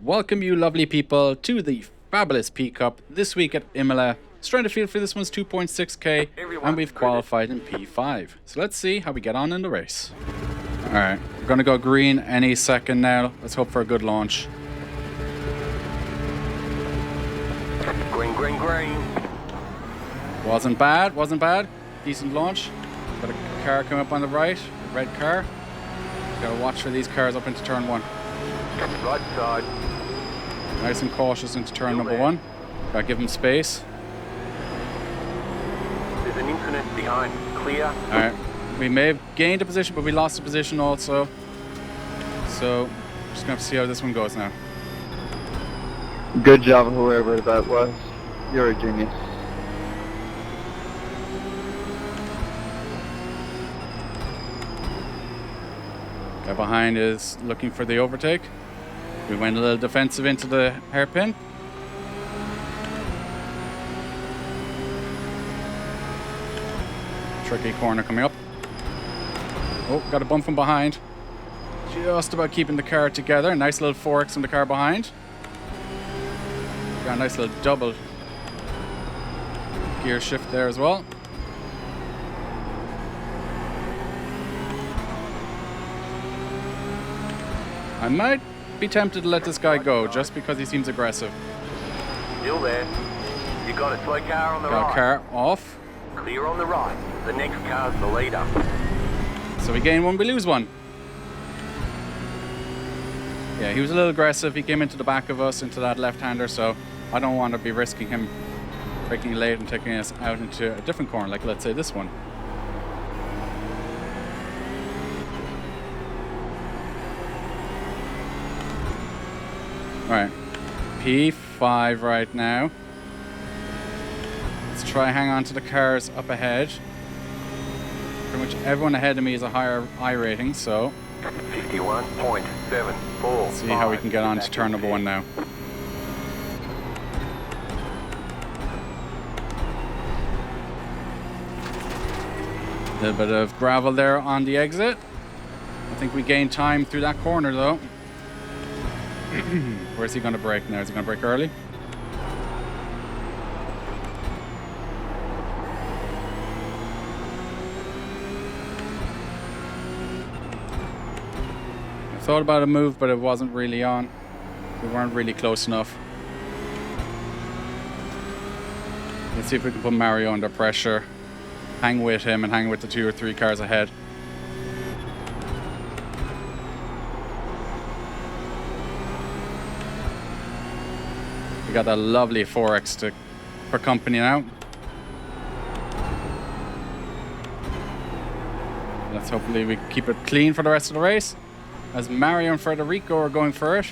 welcome you lovely people to the fabulous PCup this week at Imola. Straight to field for this one's 2.6k and we've qualified in P5. So let's see how we get on in the race. Alright, we're going to go green any second now. Let's hope for a good launch. Green, green, green. Wasn't bad. Decent launch. Got a car coming up on the right, a red car. Gotta watch for these cars up into turn 1. Right side. Nice and cautious into turn number 1. Gotta give them space. There's an incident behind. Clear. Alright. We may have gained a position, but we lost a position also. So, just gonna have to see how this one goes now. Good job, whoever that was. You're a genius. Guy behind is looking for the overtake. We went a little defensive into the hairpin. Tricky corner coming up. Oh, got a bump from behind. Just about keeping the car together. Nice little 4X from the car behind. Got a nice little double gear shift there as well. I might be tempted to let this guy go just because he seems aggressive. Still there. You got a slow car on the Got right. a car off. Clear on the right. The next car's the leader. So we gain one, we lose one. Yeah, he was a little aggressive. He came into the back of us, into that left-hander, so I don't want to be risking him breaking late and taking us out into a different corner, like let's say this one. Alright, P5 right now. Let's try hang on to the cars up ahead. Pretty much everyone ahead of me is a higher I rating, so 51.74. see how we can get on to turn number 1 now. A little bit of gravel there on the exit. I think we gained time through that corner though. Where's he going to brake now? Is he going to brake early? I thought about a move, but it wasn't really on. We weren't really close enough. Let's see if we can put Mario under pressure. Hang with him and hang with the 2 or 3 cars ahead. We got that lovely 4X for company now. Let's hopefully we keep it clean for the rest of the race. As Mario and Federico are going for it.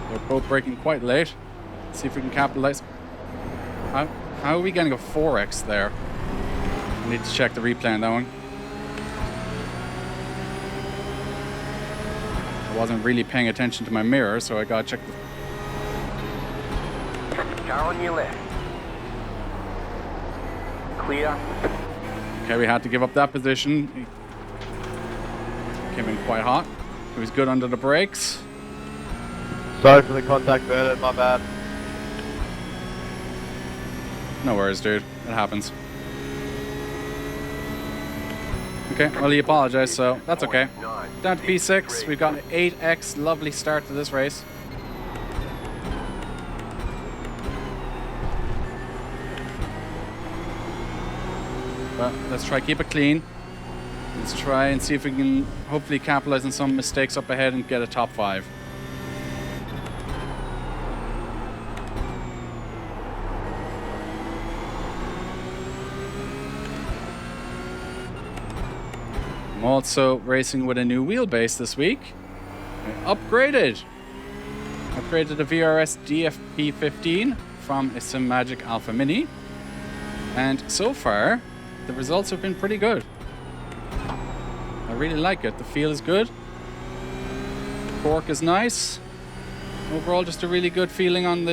They're both braking quite late. Let's see if we can capitalize. How are we getting a 4X there? I need to check the replay on that one. I wasn't really paying attention to my mirror, so I gotta check the... Car on your left. Clear. Okay, we had to give up that position. He came in quite hot. He was good under the brakes. Sorry for the contact earlier, my bad. No worries, dude. It happens. Okay, well, he apologized, so that's okay. Down to P6. We've got an 8X. Lovely start to this race. But let's try keep it clean. Let's try and see if we can hopefully capitalize on some mistakes up ahead and get a top 5. I'm also racing with a new wheelbase this week. I upgraded the VRS DFP 15 from a SimMagic Alpha Mini. And so far, the results have been pretty good. I really like it. The feel is good. Torque is nice. Overall, just a really good feeling on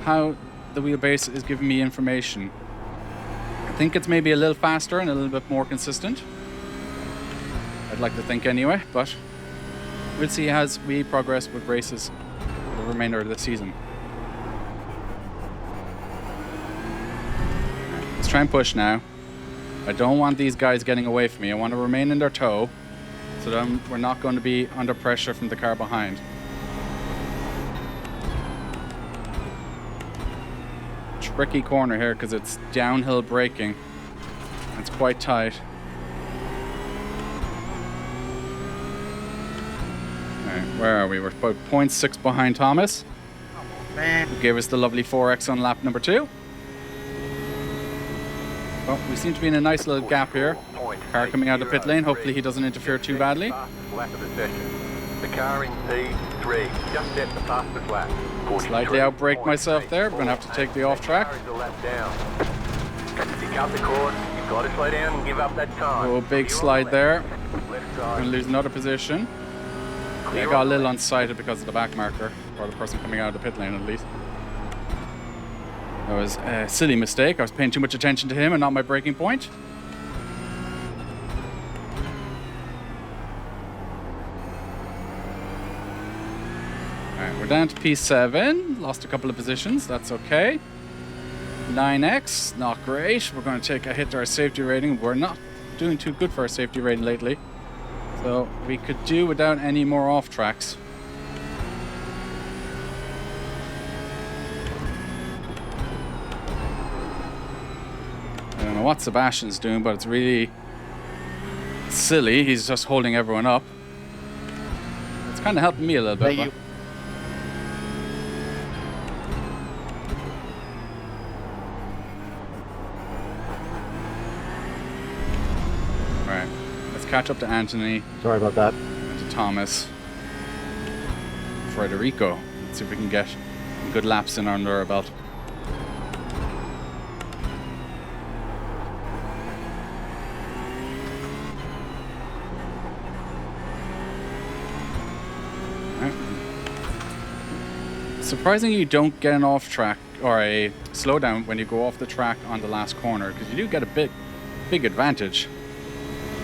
how the wheelbase is giving me information. I think it's maybe a little faster and a little bit more consistent. I'd like to think anyway, but we'll see as we progress with races for the remainder of the season. Let's try and push now. I don't want these guys getting away from me. I want to remain in their tow so that we're not going to be under pressure from the car behind. Tricky corner here because it's downhill braking. It's quite tight. Alright, where are we? We're about 0.6 behind Thomas. Who gave us the lovely 4X on lap number 2. Oh, we seem to be in a nice little gap here. Car coming out of pit lane. Hopefully he doesn't interfere too badly. The car in P3 just set the fastest lap. Slightly outbraked myself there. We're going to have to take the off track. Pick up the course. You've got to slow down and give up that time. Oh, big slide there. Going to lose another position. Yeah, I got a little unsighted because of the back marker, or the person coming out of the pit lane at least. That was a silly mistake. I was paying too much attention to him and not my braking point. Alright, we're down to P7. Lost a couple of positions. That's okay. 9X, not great. We're going to take a hit to our safety rating. We're not doing too good for our safety rating lately. So we could do without any more off tracks. I don't know what Sebastian's doing, but it's really silly. He's just holding everyone up. It's kind of helping me a little bit. But alright, let's catch up to Anthony. Sorry about that. And to Thomas. Federico. Let's see if we can get some good laps in under our belt. Surprisingly, you don't get an off track or a slowdown when you go off the track on the last corner, because you do get a big advantage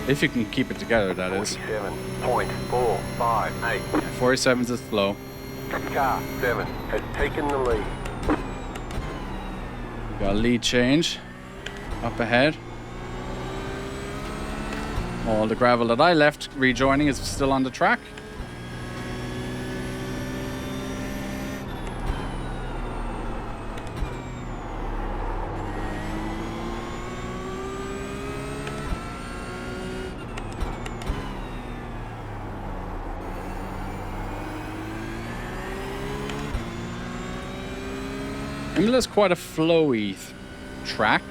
if you can keep it together. That is 47.458. 47's is slow. Car 7 has taken the lead. Got a lead change up ahead. All the gravel that I left rejoining is still on the track. Imola's quite a flowy track.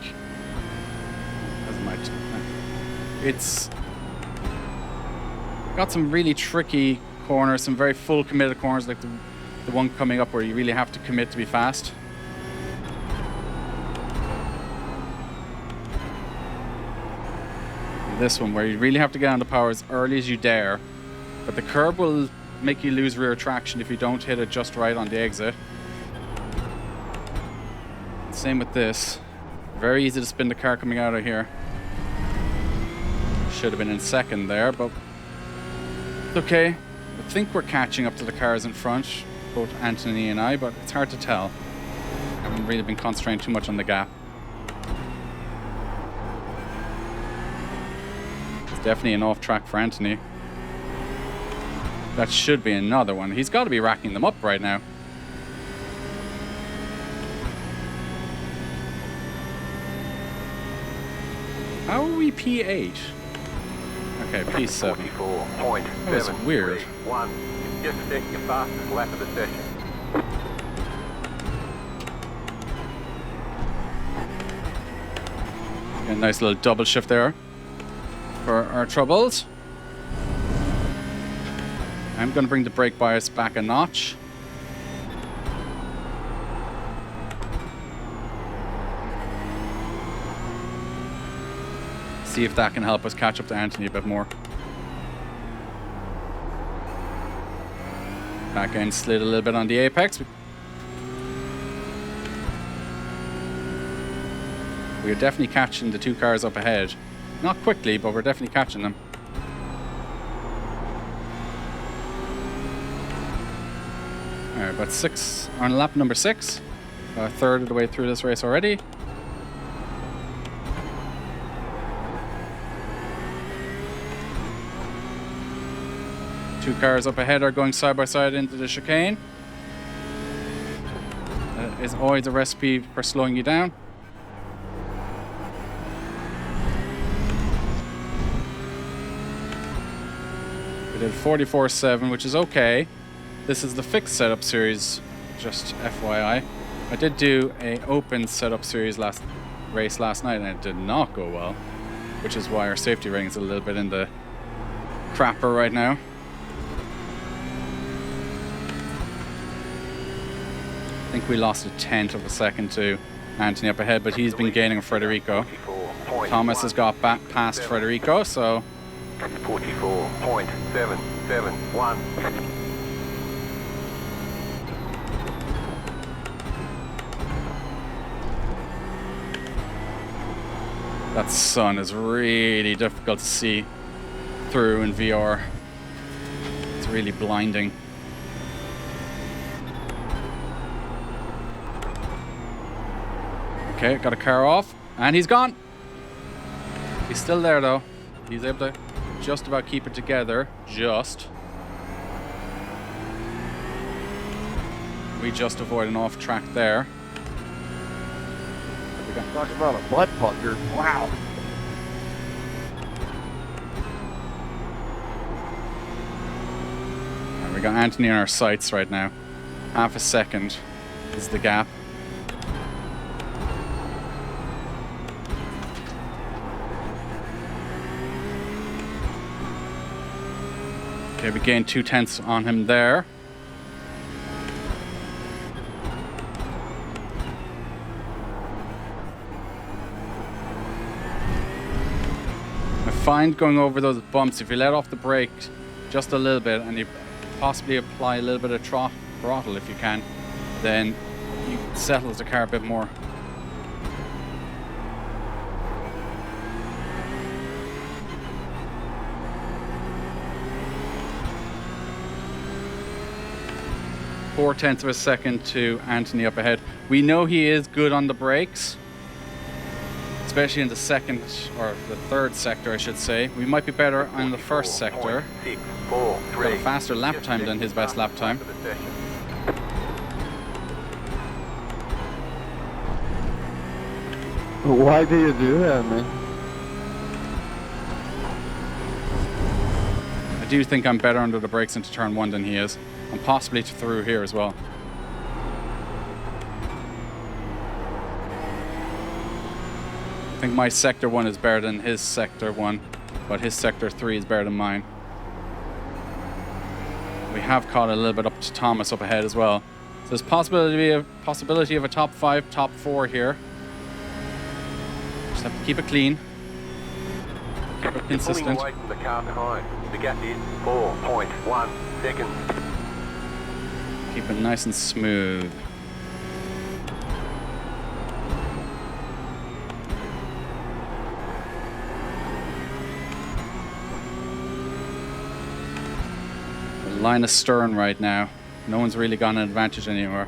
It's got some really tricky corners, some very full committed corners, like the one coming up where you really have to commit to be fast. And this one where you really have to get on the power as early as you dare, but the curb will make you lose rear traction if you don't hit it just right on the exit. Same with this. Very easy to spin the car coming out of here. Should have been in second there, but it's okay. I think we're catching up to the cars in front, both Anthony and I, but it's hard to tell. I haven't really been concentrating too much on the gap. It's definitely an off track for Anthony. That should be another one. He's got to be racking them up right now. How are we P8? Okay, P7. That was weird. Just set your fastest lap of the session. A nice little double shift there for our troubles. I'm going to bring the brake bias back a notch. See if that can help us catch up to Anthony a bit more. Back end slid a little bit on the apex. We're definitely catching the two cars up ahead. Not quickly, but we're definitely catching them. Alright, about 6 on lap number 6. A third of the way through this race already. Two cars up ahead are going side by side into the chicane. That is always a recipe for slowing you down. We did 44.7, which is okay. This is the fixed setup series, just FYI. I did do a open setup series race last night and it did not go well, which is why our safety rating is a little bit in the crapper right now. I think we lost a tenth of a second to Anthony up ahead, but he's been gaining Federico. Thomas has got back past Federico, so 44.771. that sun is really difficult to see through in VR. It's really blinding. Okay, got a car off, and he's gone. He's still there though. He's able to just about keep it together. Just. We just avoid an off track there. Talk about a butt pucker. Wow. And we got Anthony in our sights right now. Half a second is the gap. Okay, we gained 2 tenths on him there. I find going over those bumps, if you let off the brake just a little bit and you possibly apply a little bit of throttle if you can, then you settle the car a bit more. Four tenths of a second to Anthony up ahead. We know he is good on the brakes, especially in the second or the third sector, I should say. We might be better on the first sector. Got a faster lap time than his best lap time. Why do you do that, man? I do think I'm better under the brakes into turn 1 than he is, and possibly through here as well. I think my sector 1 is better than his sector 1, but his sector 3 is better than mine. We have caught a little bit up to Thomas up ahead as well. So there's possibility of a top 5, top 4 here. Just have to keep it clean. Keep it consistent. Away from the car behind. The gap is 4.1 seconds. Keep it nice and smooth. The line astern right now. No one's really got an advantage anymore.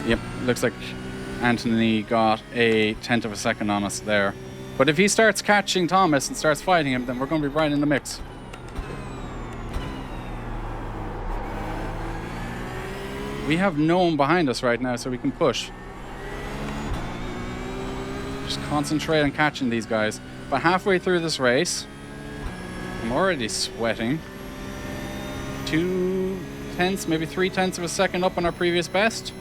Yep, looks like Anthony got a tenth of a second on us there. But if he starts catching Thomas and starts fighting him, then we're going to be right in the mix. We have no one behind us right now, so we can push. Just concentrate on catching these guys. But halfway through this race, I'm already sweating. 2 tenths, maybe 3 tenths of a second up on our previous best.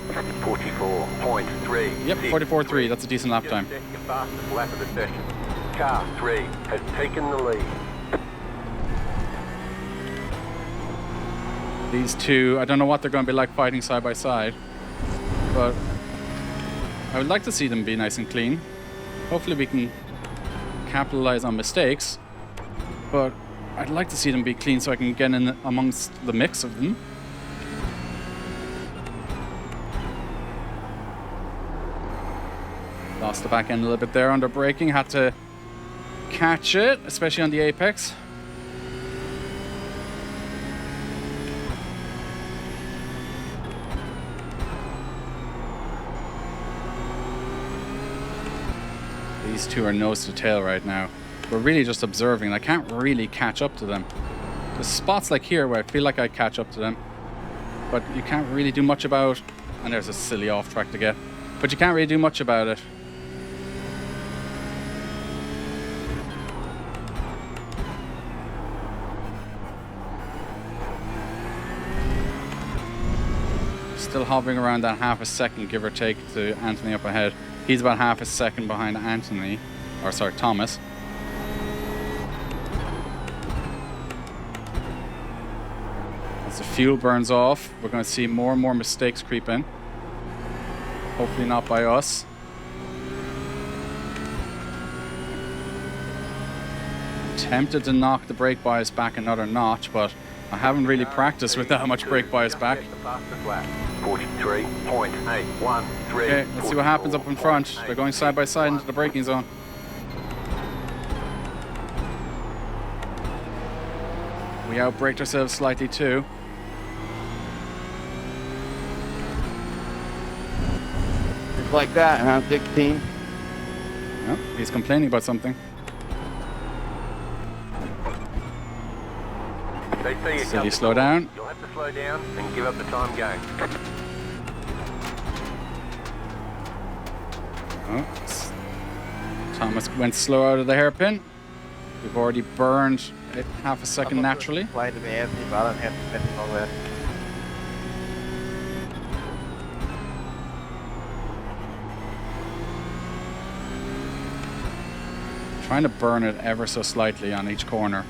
44.3. Yep, 44.3. That's a decent lap time. Your fastest lap of the session. Car 3 has taken the lead. These two, I don't know what they're going to be like fighting side by side, but I would like to see them be nice and clean. Hopefully we can capitalize on mistakes, but I'd like to see them be clean so I can get in amongst the mix of them. Lost the back end a little bit there under braking. Had to catch it, especially on the apex. These two are nose to tail right now. We're really just observing. I can't really catch up to them. There's spots like here where I feel like I catch up to them, but you can't really do much about. And there's a silly off track to get, but you can't really do much about it. Still hovering around that half a second, give or take, to Anthony up ahead. He's about half a second behind Anthony, or sorry, Thomas. As the fuel burns off, we're going to see more and more mistakes creep in. Hopefully not by us. Tempted to knock the brake bias back another notch, but I haven't really practiced with that much brake bias back. 43.813. Okay, let's see what happens up in front. They're going side by side into the braking zone. We outbraked ourselves slightly too. Just like that, huh? 16. Oh, he's complaining about something. They see you Silly slow down. You'll have to slow down and give up the time game. Oh, Thomas went slow out of the hairpin. We've already burned it half a second naturally. Play to me, Anthony, but I don't have to miss all that. Trying to burn it ever so slightly on each corner.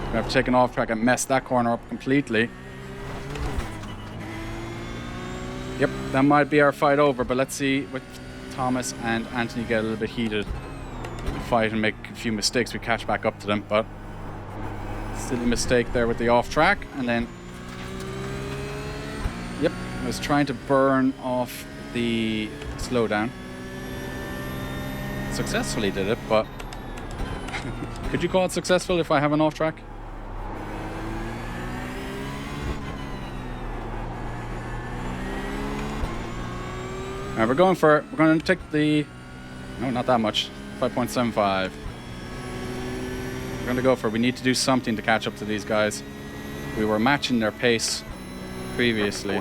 We have to take an off track and mess that corner up completely. Yep, that might be our fight over, but let's see with Thomas and Anthony get a little bit heated and fight and make a few mistakes. We catch back up to them, but silly mistake there with the off track. And then, yep, I was trying to burn off the slowdown. Successfully did it, but could you call it successful if I have an off track? We're going for it. We're going to take the... No, not that much. 5.75. We're going to go for it. We need to do something to catch up to these guys. We were matching their pace previously.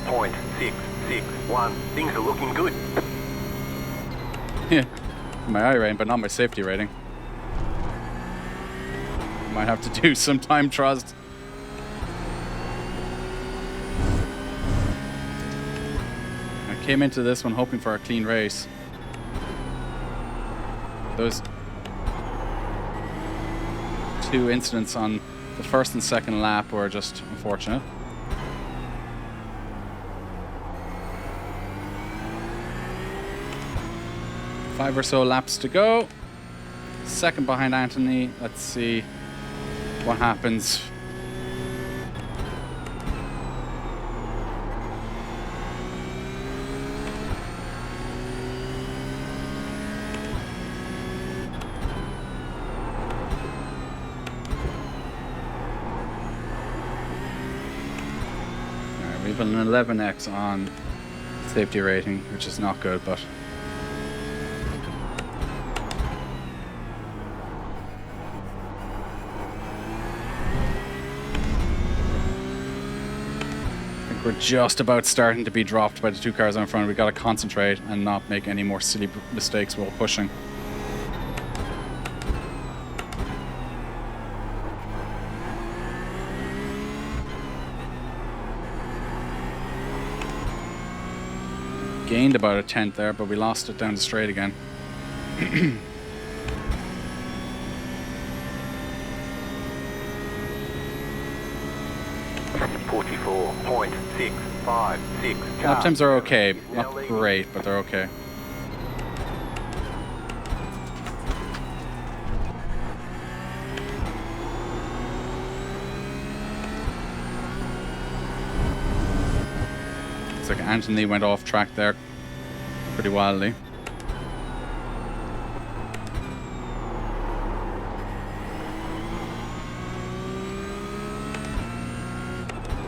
46.661. Things are looking good. Yeah, my iRacing, but not my safety rating. Might have to do some time trust. Came into this one hoping for a clean race. Those two incidents on the first and second lap were just unfortunate. Five or so laps to go. Second behind Anthony. Let's see what happens. We have an 11x on safety rating, which is not good, but I think we're just about starting to be dropped by the two cars in front. We got to concentrate and not make any more silly mistakes while pushing. Gained about a tenth there, but we lost it down the straight again. 44.656. Lap times are okay. Not great, but they're okay. Looks like Anthony went off track there. pretty wildly.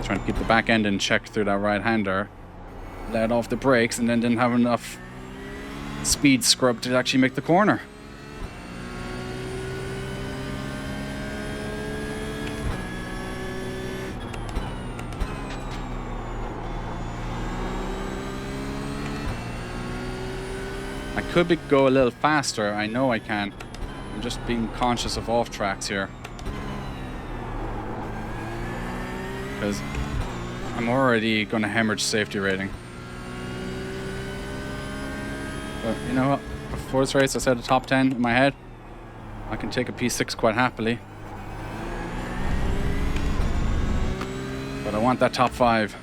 Trying to keep the back end in check through that right-hander. Let off the brakes and then didn't have enough speed scrub to actually make the corner. I could go a little faster. I know I can. I'm just being conscious of off tracks here. Because I'm already going to hemorrhage safety rating. But you know what? Before this race I said a top 10 in my head. I can take a P6 quite happily. But I want that top 5.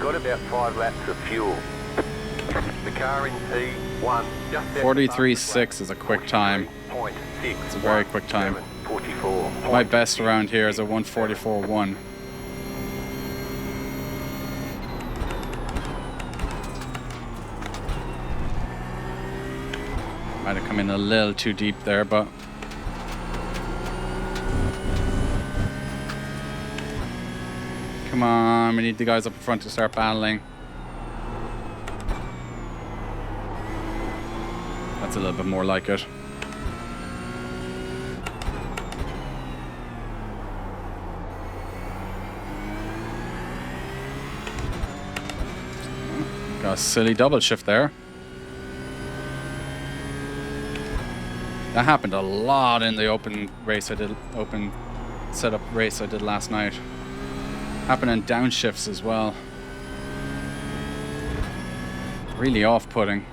Got about 5 laps of fuel. The car in P1 just 43.6 is a quick time. It's a very quick time. My best around here is a 1:44.1. Might have come in a little too deep there, but come on, we need the guys up in front to start battling. That's a little bit more like it. Got a silly double shift there. That happened a lot in the open race I did, open setup race I did last night. Happened in downshifts as well. Really off-putting.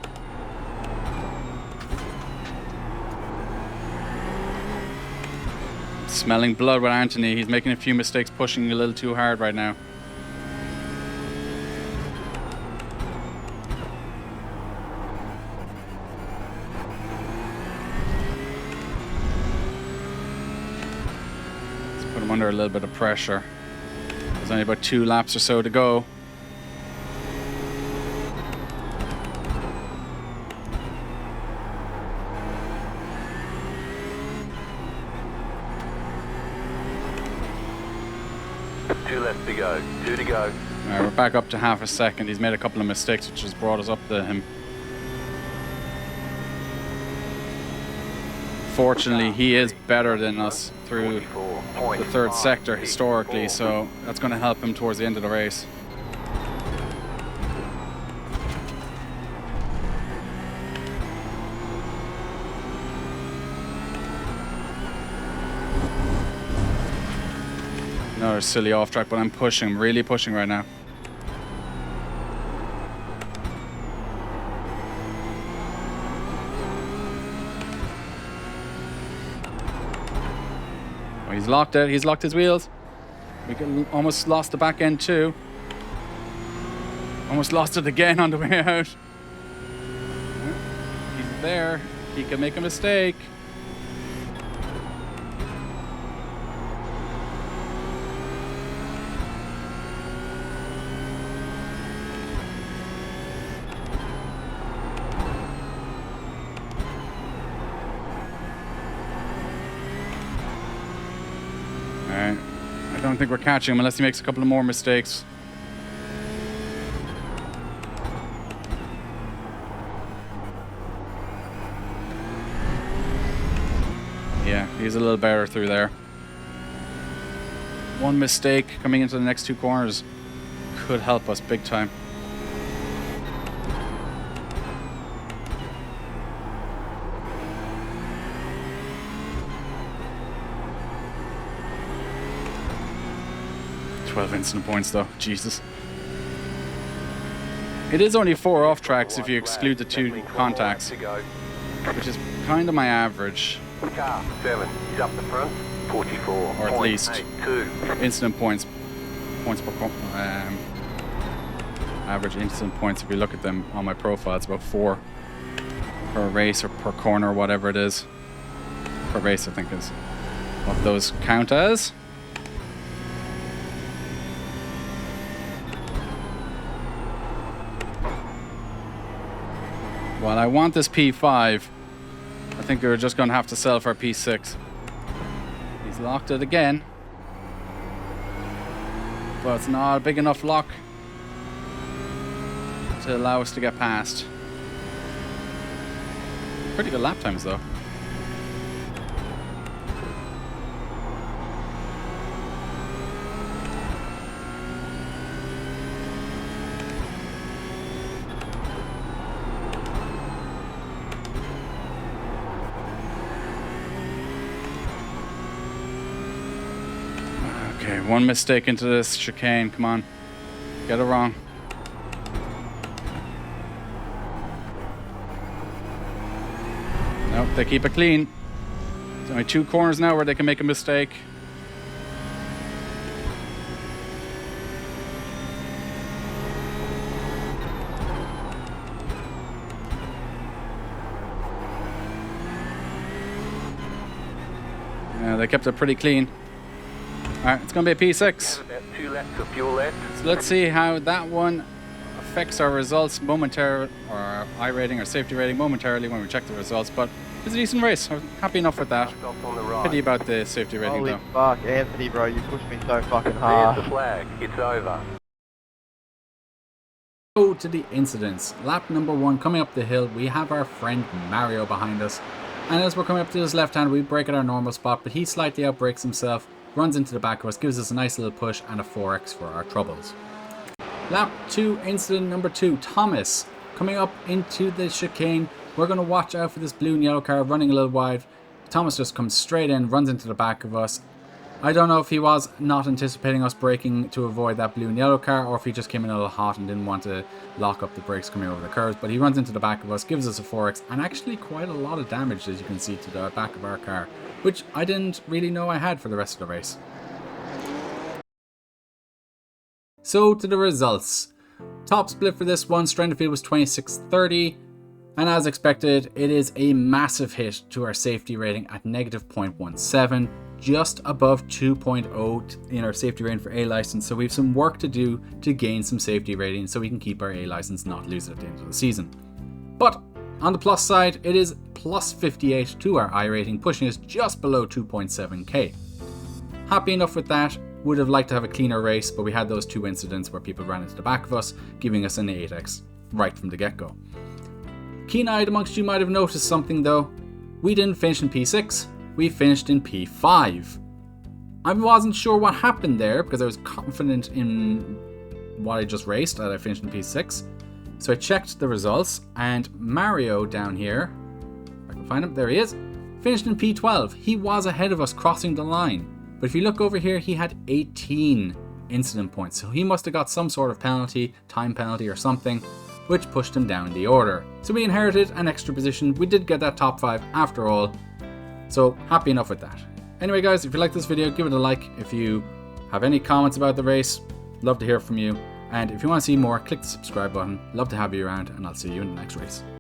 Smelling blood with Anthony. He's making a few mistakes, pushing a little too hard right now. Let's put him under a little bit of pressure. There's only about 2 laps or so to go. Two left to go. 2 to go. Alright, we're back up to half a second. He's made a couple of mistakes, which has brought us up to him. Fortunately, he is better than us through the third sector historically, so that's going to help him towards the end of the race. Another silly off track, but I'm pushing, really pushing right now. Oh, he's locked it, he's locked his wheels. We almost lost the back end too. Almost lost it again on the way out. He's there, he can make a mistake. I don't think we're catching him unless he makes a couple of more mistakes. Yeah, he's a little better through there. One mistake coming into the next 2 corners could help us big time. Incident points though, Jesus. It is only 4 off tracks if you exclude the 2 contacts, which is kind of my average. Car 7 is up the front, 44. Or at least incident points per average incident points, if you look at them on my profile, it's about 4 per race or per corner, whatever it is. Per race, I think, is what those count as. Well, I want this P5. I think we're just going to have to sell for P6. He's locked it again. But it's not a big enough lock to allow us to get past. Pretty good lap times though. Okay, one mistake into this chicane. Come on, get it wrong. Nope, they keep it clean. There's only 2 corners now where they can make a mistake. Yeah, they kept it pretty clean. Alright, it's going to be a P6. About 2 laps of fuel left. So let's see how that one affects our results momentarily, or our iRating or safety rating momentarily when we check the results. But it's a decent race. I'm happy enough with that. Stop on the right. Pity about the safety rating Holy though. fuck, Anthony, bro, you pushed me so fucking There's hard. the flag. It's over. Go to the incidents. Lap number 1 coming up the hill. We have our friend Mario behind us. And as we're coming up to his left hand, we brake at our normal spot, but he slightly outbrakes himself, runs into the back of us, gives us a nice little push and a 4x for our troubles. Lap 2, incident number 2, Thomas. Coming up into the chicane, we're going to watch out for this blue and yellow car running a little wide. Thomas just comes straight in, runs into the back of us. I don't know if he was not anticipating us braking to avoid that blue and yellow car, or if he just came in a little hot and didn't want to lock up the brakes coming over the curves, but he runs into the back of us, gives us a 4x, and actually quite a lot of damage, as you can see, to the back of our car, which I didn't really know I had for the rest of the race. So to the results. Top split for this one, strength of field was 2630, and as expected, it is a massive hit to our safety rating at negative 0.17, just above 2.0 in our safety rating for A license, so we have some work to do to gain some safety rating so we can keep our A license, not lose it at the end of the season. But on the plus side, it is plus 58 to our I rating, pushing us just below 2.7k. Happy enough with that. Would have liked to have a cleaner race, but we had those 2 incidents where people ran into the back of us, giving us an 8x right from the get-go. Keen-eyed amongst you might have noticed something though. We didn't finish in P6, we finished in P5. I wasn't sure what happened there because I was confident in what I just raced that I finished in P6. So I checked the results, and Mario down here, if I can find him, there he is, finished in P12. He was ahead of us crossing the line. But if you look over here, he had 18 incident points. So he must have got some sort of penalty, time penalty or something, which pushed him down the order. So we inherited an extra position. We did get that top 5 after all. So happy enough with that. Anyway guys, if you like this video, give it a like. If you have any comments about the race, love to hear from you. And if you want to see more, click the subscribe button. Love to have you around, and I'll see you in the next race.